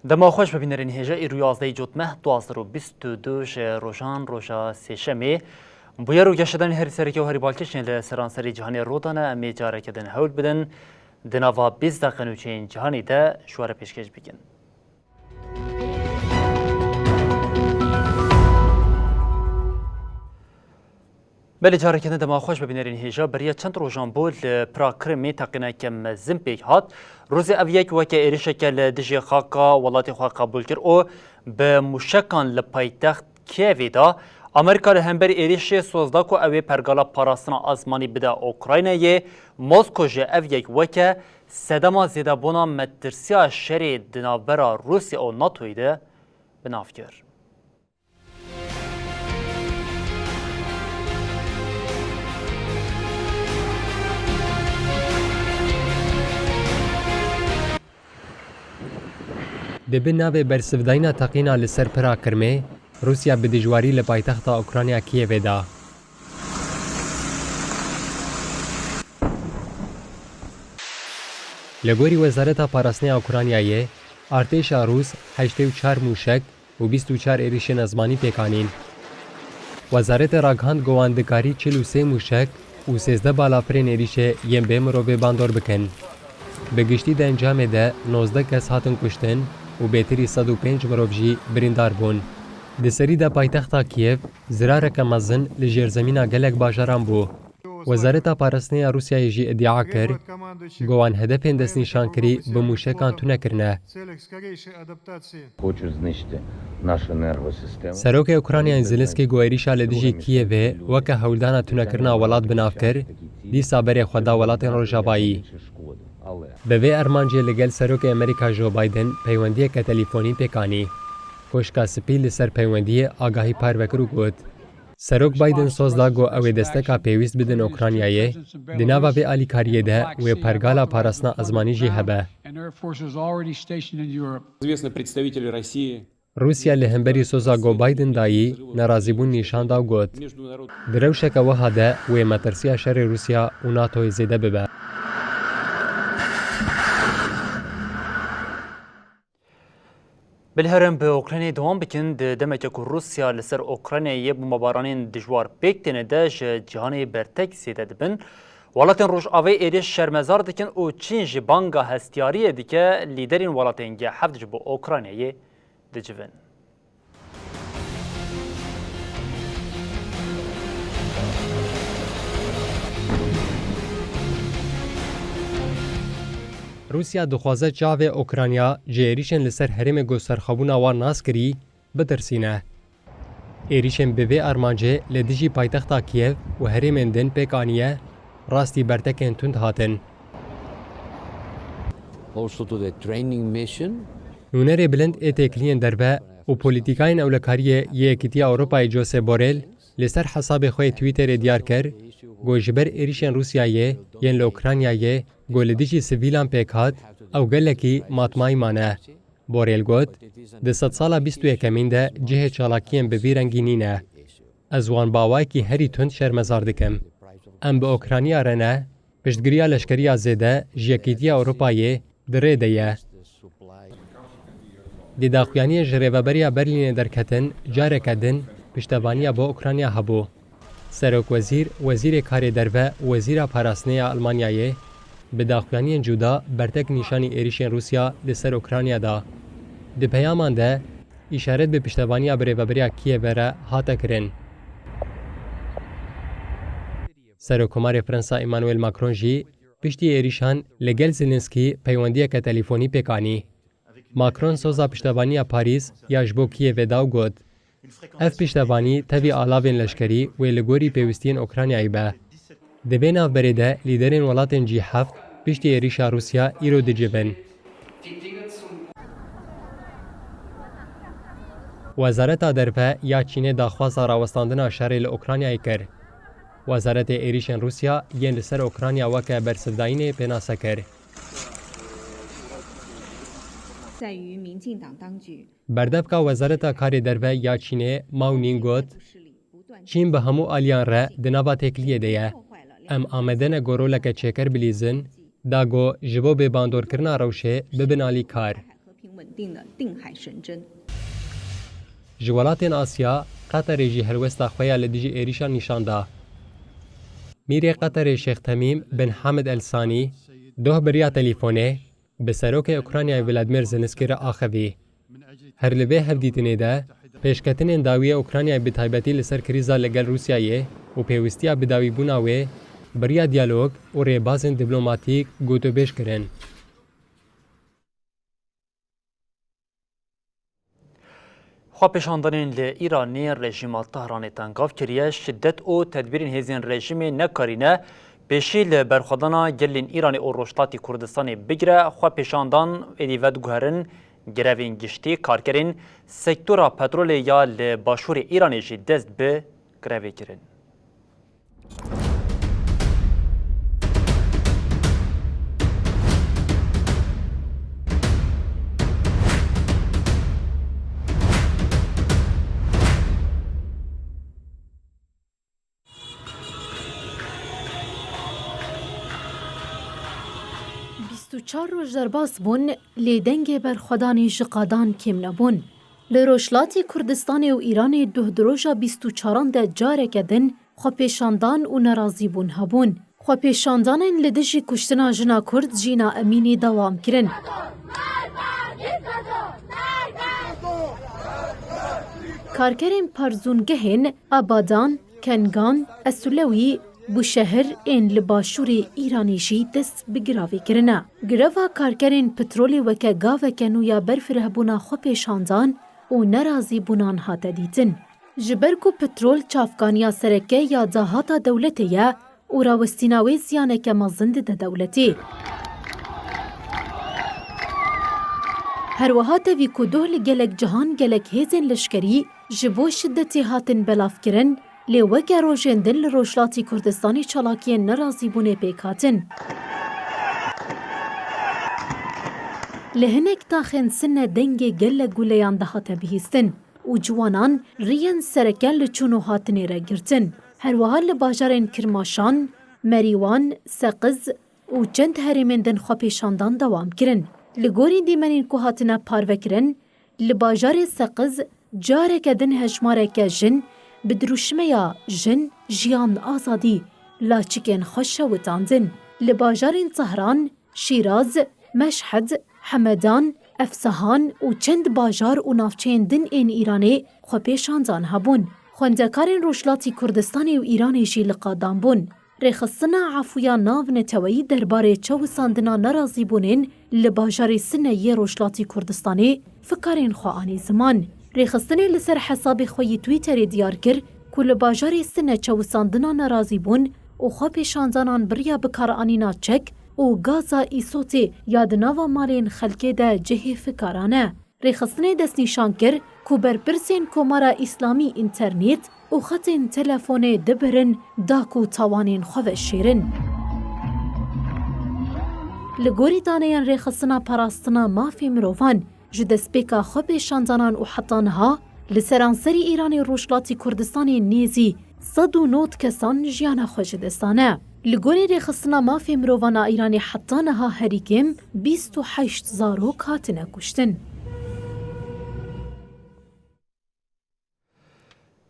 دما خوش ببینرین هجا ایرو 11 جوتمه 2022 روشان روشا سهشنبه بویا رو گشتن هری سرکی و هری بالکشین لسرانسری جهانی رودانه امی جاره کدن هول بدن دناوا 20 دقیقه نوچین جهانی ده شوار پیشکش بگین. بله جاره کدن دما خوش ببینرین هجا برای چند روزان بود پرا کرمی تقینه کم زمپیک هات روز اویک وکه ایریشه که لدجی خاکا ولاتی خواه قبول کرد او به مشکان لپایتخت کیوی دا امریکا لهمبر ایریشه سوزدا که اوی پرگالا پاراستنا آزمانی بده اوکراینه موسکو جه اویک وکه سدما زیده بونا مترسیا شری دنابرا روسیا و ناتوی ده بناف کرد. دبن ناوی برسفداینا تقینا لسر پرا کرمه روسیا به دجواری لپایتخت اوکراینیا کیوی دا. لگوری وزارت پاراستنی اوکراینیای ارتش روس 84 موشک و 24 ایریشن ازمانی پیکانین. وزارت راگهاند گواندکاری 43 موشک و 13 بالافرین ایریشه یم به مروه باندور بکن. به گشتی ده انجام ده 19 کس هاتن کشتن و بهتری 105 مروف جی بریندار بون. ده سری ده پایتختا کیف زرارک مزن لجیر زمینه گلک باجران بو. وزارت پاراستنی روسیای جی ادعا کرد گوان هدفین دست نشان کری به موشکان تو نکرنه. سروک اوکراینیا زلنسکی گویریشا لدیجی کیوه وکه هولدانا تو نکرنه ولات بناف کر دی سابری خدا ولات روژاوایی. به وی ارمانجی لگل سروک امریکا جو بایدن پیوندی که تلیفونی پیکانی. کوشکا سپی لسر پیوندی آگاهی پاروکرو گود. سروک بایدن سوزدا گو اوی دستکا پیوست بدن اوکراینیای دناوا به آلیکاریه ده و پرگالا پاراستنا ازمانی جی هبه. روسیا لهمبری سوزا گو بایدن دایی نرازیبون نیشان داو گود. دروشک وها ده و مترسیا شر روسیا و ناتوی زیده ببه. بالهرم به اوکراینی دوام بکن دمک که روسیا لسر اوکراینی بمبارانین دجوار پیکتنه داش جهانی برتک سیده دبن ولاتن روش آوی ایریش شرمزار دکن او چین جی بانگا هستیاریه دیگه لیدرین ولاتن گه حفظ بو اوکراینی دجون. روسیا دخوازه چاوه اوکراینیا جیریشن لسر هرم گوسرخابونا وان ناس کری بترسینه. ایریشن بوی ارمانجه لدیجی پایتختا کیف و هرم دن پیکانیه راستی برتکن تند هاتن. نونر بلند ایتکلین دربه و پولیتیکاین اولکاریه یکیتی اوروپای جوسه بوریل لسر حساب خوی تویتر دیار کر گوجبر ایریشن روسیایه ین لوکراینیایه گولدیجی سیویلان پیکات او گلکی ماتمای مانه. بوریل گوت ده 100 سالا 21 ده جه چالاکیم به ویرنگینی نه. از وان باوای کی هری تند شرمزار دکم. ام به اوکراینیا رنه پشتگیریا لشکریا زیده جیکیتی اوروپایه دره دیه. دی داخویانی جریوبریا برلین درکتن جاره کدن پشتوانیا با اوکراینیا هبو. سروک وزیر کار دروه وزیر پاراستنی آلمانیایه به داخویانی جودا برتک نشانی ایریشن روسیا لسر اوکراینیا دا. دی پیامان ده اشارت به پشتوانیا بریوبریا کیه وره هاته کرن. سروکمار فرانسا ایمانوئل ماکرون جی پشتی ایریشان لگل زلنسکی پیوندی که تلیفونی پیکانی. ماکرون سوزا پشتوانیا پاریس یا جبو کیه وداو گود. اف پشتوانی تاوی آلاوین لشکری و لگوری پیوستین اوکراینیایی به. دبین اف بریده لیدرین ولاتن جی هفت پشتی ایریشا روسیا ایرو دجبن. وزارت دربه یا چین داخواست راوستاندن شهر اوکراینیایی کرد. وزارت ایریشن روسیا ین لسر اوکراینیا وکه برسفداین پناسه کرد. بردفکا وزارت کار دربه یا چینه ماو نینگوت چین به همو آلیان را دنابا تکلیه دیه. ام آمدن گورولک چکر بلیزن داگو جبو به باندور کرنا روشه ببنالی کار. جوالاتین آسیا قطر جی هلوستا خویا لدیجی ایریشا نشانده. میری قطر شیخ تمیم بن حمد الثانی دوه بریا تلیفونه به سروک اوکراینای ولادیمیر زلنسکی را آخوی. هر لبه هفدیتنه ده پیشکتن داوی اوکراینای به تایبەتی لسر کریزا لگل روسیایه و پیوستیا بداوی بوناوه بریا دیالوگ و ریبازن دیپلوماتیک گوتو بیش کرن. خوا پیشاندنین لإیرانی رژیم طهران تنگاف کریه شدت او تدبیرین هزین رژیم نکارینه پیشی لبرخودانا گلین ایرانی او روشتاتی کردستانی بگیره. خوا پیشاندان ادیود گوهرن گروین گشتی کارکرین سکتورا پترول یا لباشور ایرانی جی دست به گروی کرن. چار روز درباس بون لیدنگ برخودانی جقادان کم نبون. لروشلاتی کردستان و ایران ده دروژا 24 ده جاره کدن خو پیشاندان و نرازی بون هبون. خو پیشاندان لدجی کشتنا جنا کرد جینا امینی دوام کرن. کارکرین پرزونگهن آبادان، کنگان، اسولوی بو شهر این لباشوری ایرانی جی دست بگراوی کرنه. گراوا کارکرین پترولی وکه گاوه کنویا برفره بونا خو پیشاندان و نرازی بونان هاته دیتن. جبرکو پترول چافکانیا سرکه یا داهاتا دولته یا و راوستیناوی زیانه که مزند ده دولتی. هر وهاته وی کدوه لگلک جهان گلک هیزن لشکری جبو شدتی هاتن بلاف کرن لی وکه روژندن لروشلاتی کردستانی چالاکی نرازی بونه پیکاتن. لهنک تاخن سنه دنگ گل گولیان دهاته بهیستن و جوانان ریان سرکن لچونو هاتنی را گرتن. هر وها لباجارین کرماشان، مریوان، سقز و چند هریمندن خوا پیشاندان دوام کرن. لگوری دیمنین که هاتنه پاروکرن لباجار سقز جاره کدن هجماره که جن بدروشمه یا جن جیان آزادی لاچکن خوش وطاندن. لباجارین طهران، شیراز، مشهد، حمدان، افسهان و چند باجار و نافچین دن این ایرانی خو پیشاندان هبون. خوندکارین روشلاتی کردستانی و ایرانی جی لقادان بون. ریخستنا عفویا ناو نتوایی درباره چو ساندنا نرازی بونین لباجاری سنه یه روشلاتی کردستانی فکرین خواهانی زمان. ریخستنی لسر حساب خوی تویتری دیار کر که لباجاری سنه چو ساندنا نرازی بون و خو پیشاندانان بریا بکارانینا چک و گازا ایسوتی یادناوا مالین خلکه ده جهی فکرانه. ریخستنی دست نیشان کر که برپرسین کمارا اسلامی اینترنت و خطین تلفون دبرن داکو تاوانین خواه شیرن. لگوری دانیان ریخستنا پراستنا مافی مروفان جدس بیکا خو پیشاندانان و حطانها لسرانسری ایرانی روشلاتی کردستانی نیزی 109 کسان جیانا خوش دستانه. لگوری ریخستنا مافی مروفانا ایرانی حطانها هریکم 28 زاروک هاتنه کشتن.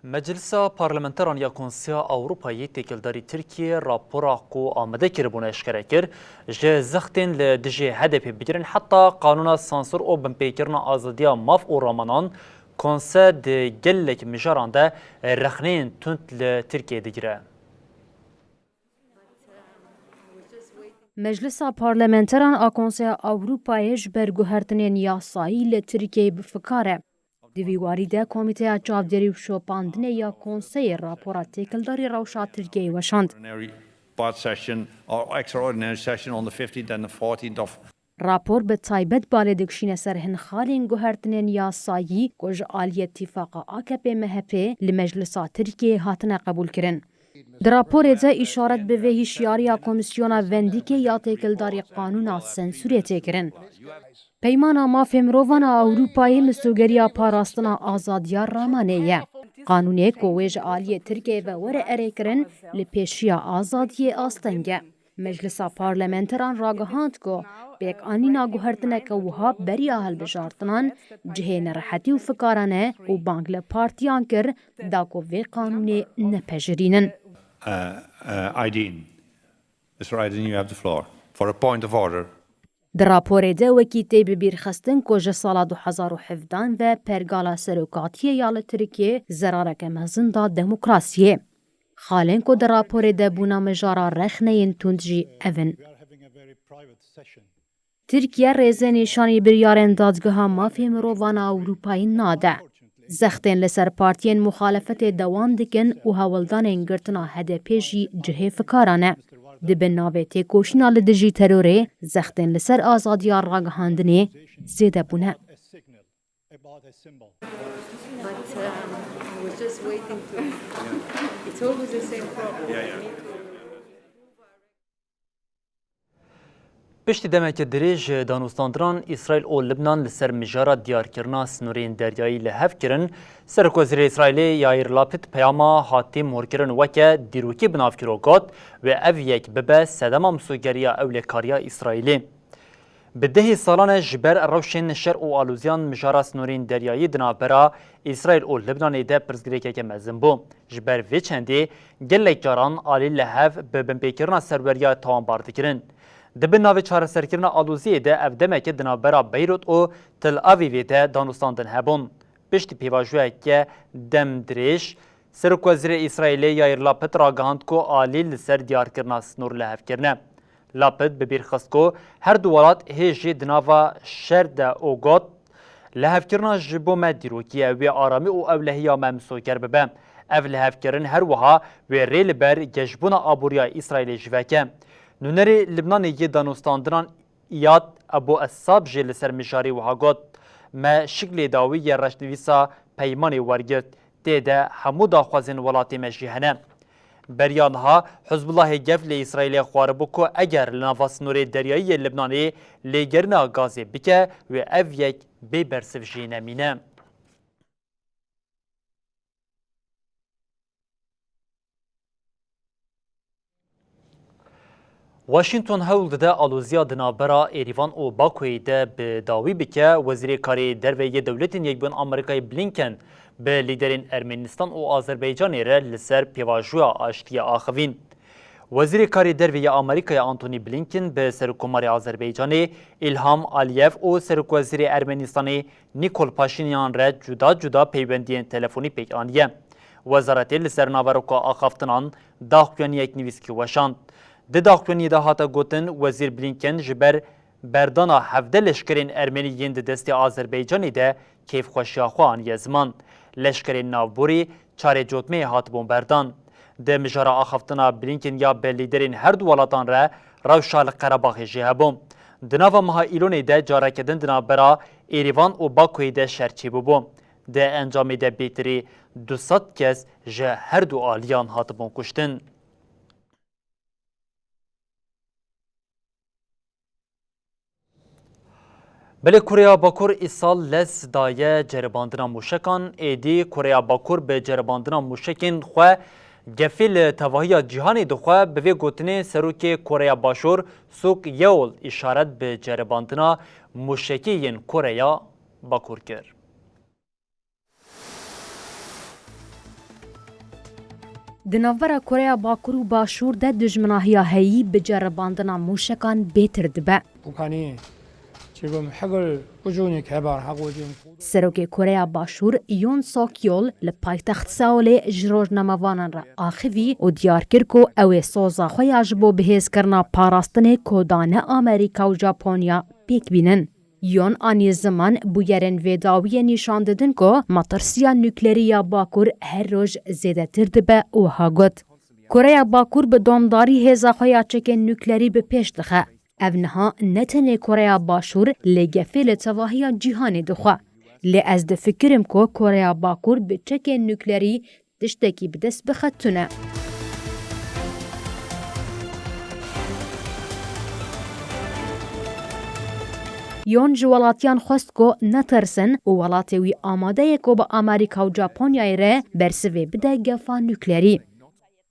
مجلس پارلمانتران یا کنسیا اوروپایی تکلداری ترکیه راپورا کو آمده کربونه اشکره کر جه زختین لدجه هدف بگیرن حتی قانون سانسور او بمپیکرنا آزادیا ماف او رامانان کنسا ده گلک مجاران ده رخنین تند لترکیه دگیره. مجلس پارلمانتران آکنسیا اوروپایی جبرگوهرتنین یاسایی لترکیه بفکاره. دیویواری ده کمیته چاودری و شوپاندنه یا کنسای راپورا تکلداری روشا ترکیه وشاند. راپور به تایبت بالدکشین سر هنخالین گوهرتنین یاسایی کج آلی اتفاق AKP MHP لمجلسا ترکیه هاتنه قبول کرن. در راپور ده اشارت به وحشیاری کمیسیونا وندیکه یا تکلداری قانونا سنسوری تکرن. پیمانا مافی مرووانا اوروپایی مسوگریا پاراستنا آزادیا رامانه قانونه کویج آلی ترکیه و ور اره کرن لپیشیا آزادی آستنگه. مجلسا پارلمنتران راگهاند کو بیک آنینا گوهرتنک وها بریا هلبجارتنان جهه نرحتی و فکارانه و بانگل پارتیان کر داکو وی قانونی نپجرینن. Aydin. Mr. Aydin, you have the floor for a point of order. در راپور ده وکی تی ببیر خستن کج سال 2017 و پرگالا سروکاتی یال ترکیه زرارک مزن دا دموکراسیه. خالن کو در راپور ده بونا مجارا رخنین تندجی اون. ترکیه ریزه نشانی بریارن دادگاه مافی مرووانا اروپایی ناده. زختین لسر پارتین مخالفت دوام دکن و هولدان انگرتنا هدپی جی جهه فکارانه. دبن ناوی تیکوشنا لدجی تروره زختین لسر آزادیار راگهاندنه زیده بونه. پشتی دمک دریج دانوستاندران اسرائیل و لبنان لسر مجارا دیارکرنا سنورین دریایی لحف کرن سرک وزیر اسرائیلی یایر لاپید پیاما هاتی مورکرن وکه دیروکی بنافکروگات و او یک ببه سدما مسوگریا اولکاریا اسرائیلی. به ده سالان جبر روشن شر و آلوزیان مجارا سنورین دریایی دنابرا اسرائیل و لبنان ده پرزگریکه که مزن بو. جبر وی چندی گلک جاران آلی لحف به بمپیکرنا سروریا تاوان باردکرن. دبن ناوی چهار سرکرنا آلوزیه ده اف دمک دنابرا بیروت و تل آویوی ده دانوستاندن هبون. پشتی پیواجوه که دم دریش سرک وزیر اسرائیلی یایر لاپید راگهاند کو آلی لسر دیار کرنا سنور لحف کرنه. لاپید ببیر خست کو هر دوالات هیجی دناوا شر ده اوگات لحف کرنا جبو مدیروکیه و آرامی و اولهیا ممسو کر ببه. اف لحف کرن هر وها و ریل بر گجبونا آبوریا اسرائیلی جوکه. نونری لبنان یه دانوستاندران یاد ابو اصاب جل سر مشاری و هاگوت ما شکل داوی یه رشنویسا پیمانی ورگرد دیده همو داخوازین ولاتی مجیهنه. بریانها حزب الله گفل اسرائیل خواربو که اگر لنفاس نور دریایی لبنانی لگرنا گازی بکه و او یک بی برسف جینه مینه. واشنطن هول ده آلوزیا دنابرا ایریوان و باکوی ده به داوی بکه وزیر کاری دروی دولتین یک بین آمریکای بلینکن به لیدرین ارمنستان و آذربایجان ره لسر پیواجویا آشتی آخوین. وزیر کاری دروی آمریکای آنتونی بلینکن به سرکوماری آذربایجانی ایلهام آلیف و سرک وزیر ارمنستانی نیکول پاشینیان ره جدا جدا پیوندین تلفنی پیک آنیه. وزارتی لسر ناوروکا آخافتنان داخویانی یک نویسکی وشاند. ده داخلونی ده هاتا گوتن وزیر بلینکن جبر بردانا هفده لشکرین ارمنیین ده دستی آذربایجانی ده کیف خوشیا خوان یزمان. لشکرین ناوبوری چاره جوتمه هات بومبردان. ده مجارا آخفتنا بلینکن یا به لیدرین هر دو ولاتان را روشال قرباخی جهبوم. دناوا مها ایلونی ده جاره کدن دنابرا ایریوان و باکوی ده شرچی بوم. ده انجامی ده بیتری 200 کس جه هر دو آلیان هات بون کشتن. بله کره باکور ایسال لز دایه جرباندنا موشکان ایدی کره باکور به جرباندنا موشکین خواه گفیل تواهی جهانی دخواه به گوتنه سروک کره باشور سوک یول اشارت به جرباندنا موشکین کره باکور کرد. دناورا کره باکور و باشور ده دجمناهی هایی به جرباندنا موشکان بیتر دبه. 지금 핵을 꾸준히 개발하고 지금 سروک کره باشور یون ساکیول لپایتخت ساوله جروج نموانان را آخوی و دیار کرکو او سوزا خوی عجبو بهیز کرنا پاراستن کودان امریکا و ژاپنیا پیک بینن. یون آنی زمان بویرن ویداوی نشان دادن که مطرسیا نوکلری باکور هر روز زیده تر دبه و هاگوت. کره باکور به دامداری هزا خوی چک نوکلری به پیش دخه. اونها نتنه کره باشور لگفیل تواهی جهانی دخواه. لی از ده فکرم که کره باکور به چک نوکلری تشتکی بدست بخطونه. یون جوالاتیان خواست که نترسن و ولاتیوی آماده که با امریکا و ژاپنیا ره برسوی بده گفا نوکلری.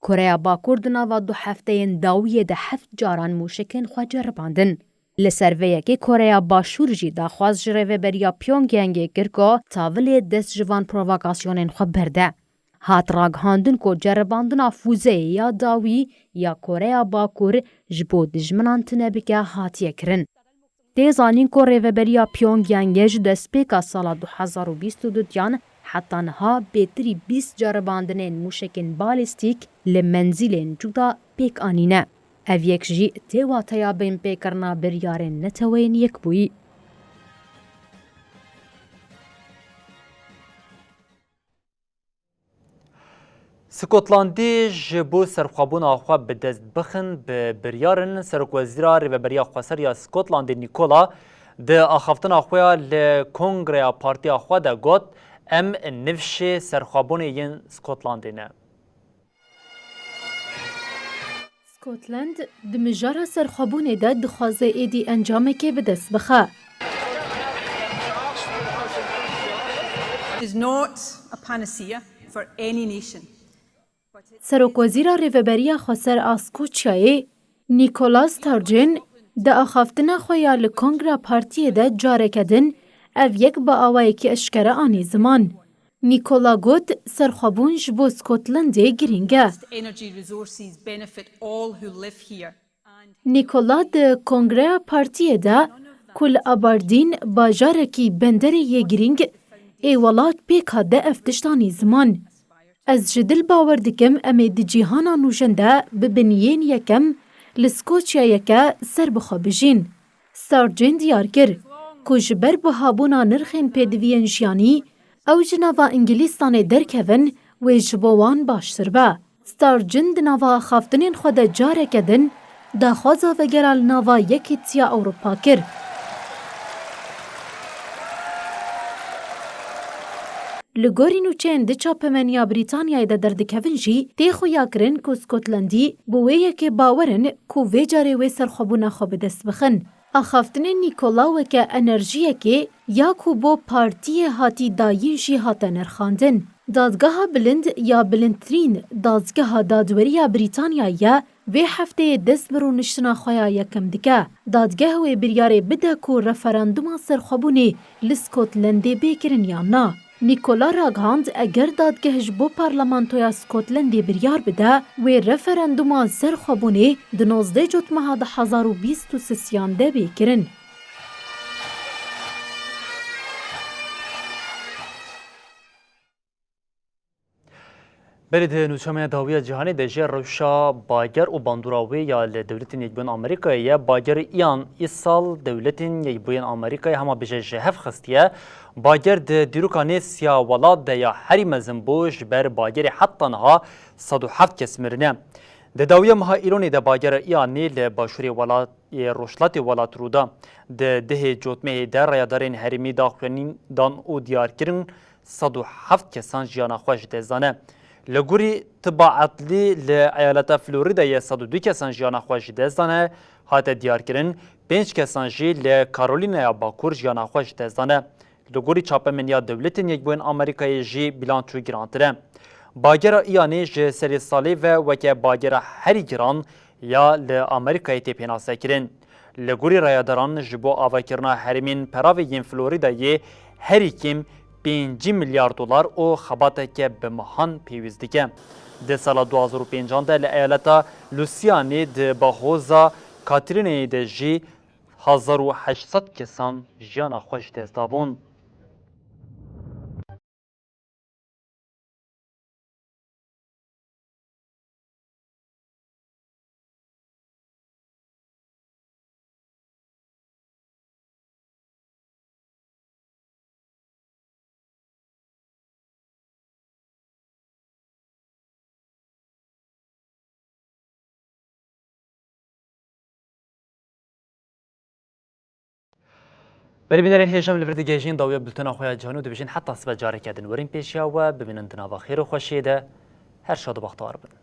کره باکور دناوا دو هفته داویه ده 7 جاران موشکن خو جرباندن. لسرویه که کره باشور جی داخواز جره بریا پیونگیانگ کرکو تاول دست جوان پروواکاسیونن خو برده. هات راگهاندن کو جرباندن فوزه یا داوی یا کره باکور جبو دجمنان تنبکه هاتیه کرن. تیزانین کو ریوبریا پیونگیانگ ج دسپیکا سالا 2022 دیان حتی نها بهتری 20 جرباندنین موشکین بالستیک لمنزلین جودا پیک آنینه. او یک جی تیواتیا بین پیکرنا بریارن نتوین یک بوی. سکوتلاندی جبو سرخوابون آخوا به دست بخن به بریارن سرکوزیرا ریوبریا خواسریا سکوتلاندی نیکولا ده آخافتن آخویا لکنگریا پارتی آخوا ده گوت ام نفش سرخوابون ین سکوتلاندی نه. اسکاتلند د مجاره سرخوابونه ده دخوازه ایدی انجامه که به دست بخه. It is not a panacea for any nation. سرکوزیرا ریوبریا خواسر اسکوچیای نیکولاس تارجن ده آخافتن خویا لکنگرا پارتی ده جاره کدن او یک با آوایی که اشکره آنی زمان. نیکولا گوت سرخوابون جبو اسکاتلنده گرینگه. Energy resources benefit all who live here. نیکولا ده کنگره پارتی ده کل آباردین باجاره کی بندر یه گرینگ ایوالات پیکا ده افتشتانی زمان. از جدل باور دکم امی دی جیهانا نوشنده ببنیین یکم لسکوچیا یکا سر بخوا بجین. سارجن دیار کر کج بر بهابونا نرخین پیدوین جیانی او جناوا انگلیستان درکون و جبوان باشتر با. سارجن دناوا خافتنین خود جاره کدن دا خوازا وگرال ناوا یکی تیا اوروپا کر. لگوری نوچین ده چاپمنیا بریتانیای ده دردکوین جی تی خویا کرن که اسکاتلندی بویه که باورن که وی جاره وی سرخوابونه خواب دست بخن. آخافتن نیکولا و که انرژیه که یا که بو پارتی هاتی داین جی هاتا نرخاندن. دادگاه بلند یا بلندترین دادگاه دادوریا بریتانیای وی هفته دست برو نشتنا خویا یکم دکه. دادگاه وی بریاره بده که رفراندوم سرخوابونه لسکاتلندی بیکرن یا نه. نیکولا راگهاند اگر دادگهش بو پارلمانتویا اسکاتلندی بریار بده و رفراندوما سرخوابونه ده 19 جوت ماه ده 2023 ده بیکرن. برید نوچامه داوی جهانی دجه روشا باگر و باندوراوی یا دولتین یکبوین آمریکایی باگر ایان ای سال دولتین یکبوین آمریکایی همه بجه هف خستیه باگر ده دیروکانی سیا ولاد ده یا هری مزنبوش بر باگر حتی نها 107 کس مرنه. ده داوی مها ایرانی ده باگر ایانی لباشوری ولاد روشلات ولاد رودا ده جوتمه در رایدارین هریمی داخلین دان او دیار کرن 107 کسان جیانا خوش دزانه. لگوری طباعتلی لایالت فلوریدا یه 102 کسان جیانا خوش دزانه هات دیار کرن 5 کسان جی لکارولینیا باکور جیانا خوش دزانه. لگوری چاپمنیا دولتین یکبوین آمریکای جی بیلانچو گرانتره. باگر ایانی جه سری سالی و وکه باگر هری گران یا لآمریکای تیپیناسه کرن. لگوری رایداران جبو آواکرنا هرمین پراوی ین فلوریدا یه هری کم 5 میلیارد دلار او خباته که به مهان پیوزدی که. ده سال 2005 ده لایالتا لوسیانی ده باخوزا کاترینه ده جی 1800 کسان جیان خوش دستابون. ولی بینرین هیچم لورد گیجین داوی بلتن آخوی جهانو دو بجین حتی سبت جاره کردن ورین پیشیا و ببینن دناوا خیر و خوشیده هر شاد و بختار بن.